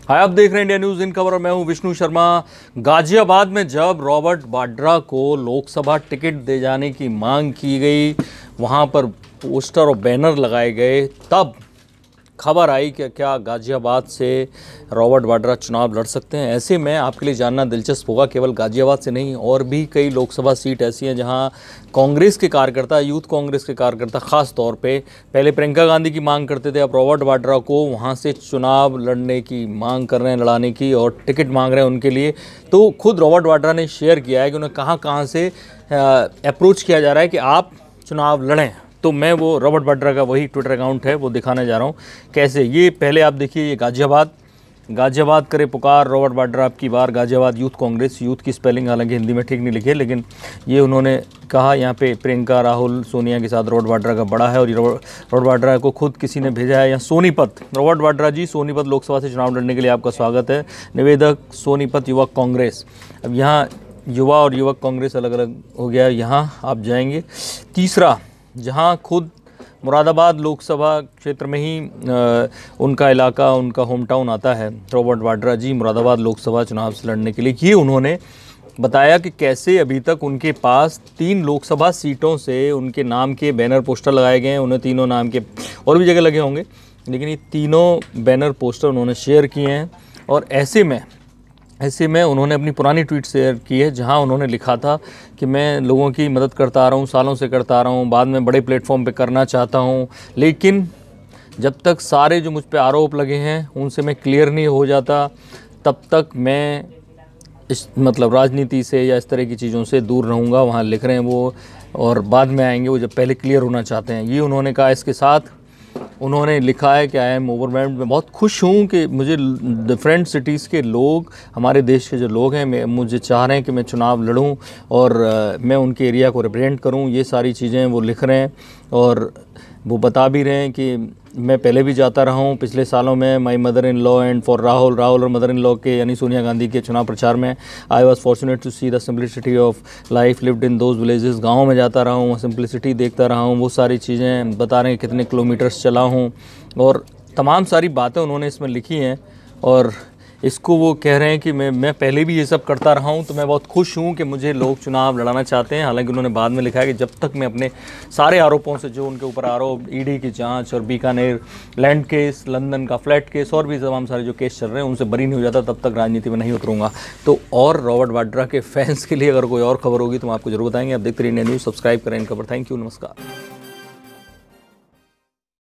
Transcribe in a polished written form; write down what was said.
हाय, आप देख रहे हैं इंडिया न्यूज़ इन खबर और मैं हूं विष्णु शर्मा। गाजियाबाद में जब रॉबर्ट वाड्रा को लोकसभा टिकट दे जाने की मांग की गई, वहां पर पोस्टर और बैनर लगाए गए, तब खबर आई कि क्या गाजियाबाद से रॉबर्ट वाड्रा चुनाव लड़ सकते हैं। ऐसे में आपके लिए जानना दिलचस्प होगा, केवल गाजियाबाद से नहीं और भी कई लोकसभा सीट ऐसी हैं जहां कांग्रेस के कार्यकर्ता, यूथ कांग्रेस के कार्यकर्ता खास तौर पे पहले प्रियंका गांधी की मांग करते थे, अब रॉबर्ट वाड्रा को वहां से चुनाव लड़ने की मांग कर रहे हैं, लड़ाने की, और टिकट मांग रहे हैं उनके लिए। तो खुद रॉबर्ट वाड्रा ने शेयर किया है कि उन्हें कहाँ कहाँ से अप्रोच किया जा रहा है कि आप चुनाव लड़ें। तो मैं वो रॉबर्ट वाड्रा का वही ट्विटर अकाउंट है वो दिखाने जा रहा हूँ कैसे। ये पहले आप देखिए, ये गाजियाबाद करे पुकार रॉबर्ट वाड्रा अब की बार। गाजियाबाद यूथ कांग्रेस, यूथ की स्पेलिंग हालांकि हिंदी में ठीक नहीं लिखी है, लेकिन ये उन्होंने कहा यहाँ पे प्रियंका, राहुल, सोनिया के साथ रॉबर्ट वाड्रा का बड़ा है। और ये रॉबर्ट वाड्रा को खुद किसी ने भेजा है यहाँ सोनीपत। रॉबर्ट वाड्रा जी, सोनीपत लोकसभा से चुनाव लड़ने के लिए आपका स्वागत है। निवेदक सोनीपत युवक कांग्रेस। अब यहाँ युवा और युवक कांग्रेस अलग अलग हो गया, यहाँ आप जाएंगे। तीसरा, जहां खुद मुरादाबाद लोकसभा क्षेत्र में ही उनका इलाका, उनका होम टाउन आता है, रॉबर्ट वाड्रा जी मुरादाबाद लोकसभा चुनाव से लड़ने के लिए। ये उन्होंने बताया कि कैसे अभी तक उनके पास 3 लोकसभा सीटों से उनके नाम के बैनर पोस्टर लगाए गए हैं। उन्हें तीनों नाम के और भी जगह लगे होंगे, लेकिन ये तीनों बैनर पोस्टर उन्होंने शेयर किए हैं। और ऐसे में उन्होंने अपनी पुरानी ट्वीट शेयर की है, जहां उन्होंने लिखा था कि मैं लोगों की मदद करता आ रहा हूं, सालों से करता आ रहा हूं, बाद में बड़े प्लेटफॉर्म पे करना चाहता हूं, लेकिन जब तक सारे जो मुझ पे आरोप लगे हैं उनसे मैं क्लियर नहीं हो जाता, तब तक मैं इस राजनीति से या इस तरह की चीज़ों से दूर रहूँगा। वहाँ लिख रहे हैं वो, और बाद में आएंगे वो जब पहले क्लियर होना चाहते हैं, ये उन्होंने कहा। इसके साथ उन्होंने लिखा है कि आई एम ओवरवेल्म्ड, मैं बहुत खुश हूँ कि मुझे डिफरेंट सिटीज़ के लोग, हमारे देश के जो लोग हैं, मुझे चाह रहे हैं कि मैं चुनाव लड़ूं और मैं उनके एरिया को रिप्रेजेंट करूं। ये सारी चीज़ें वो लिख रहे हैं और वो बता भी रहे हैं कि मैं पहले भी जाता रहा हूँ पिछले सालों में। My mother in law and for Rahul और मदर इन लॉ के यानी सोनिया गांधी के चुनाव प्रचार में I was fortunate to see the simplicity of life lived in those villages. गाँव में जाता रहा हूँ, सिंप्लिसिटी देखता रहा हूँ, वो सारी चीज़ें बता रहे हैं, कितने किलोमीटर्स चला हूँ, और तमाम सारी बातें उन्होंने इसमें लिखी हैं। और इसको वो कह रहे हैं कि मैं पहले भी ये सब करता रहा हूँ, तो मैं बहुत खुश हूँ कि मुझे लोग चुनाव लड़ाना चाहते हैं। हालांकि उन्होंने बाद में लिखा है कि जब तक मैं अपने सारे आरोपों से, जो उनके ऊपर आरोप, ईडी की जांच और बीकानेर लैंड केस, लंदन का फ्लैट केस और भी तमाम सारे जो केस चल रहे हैं, उनसे बरी नहीं हो जाता, तब तक राजनीति में नहीं उतरूँगा। तो और रॉबर्ट वाड्रा के फैंस के लिए अगर कोई और खबर होगी तो हम आपको जरूर बताएंगे। आप देखते रहिए इंडिया न्यूज़, सब्सक्राइब करें इन खबर। थैंक यू, नमस्कार।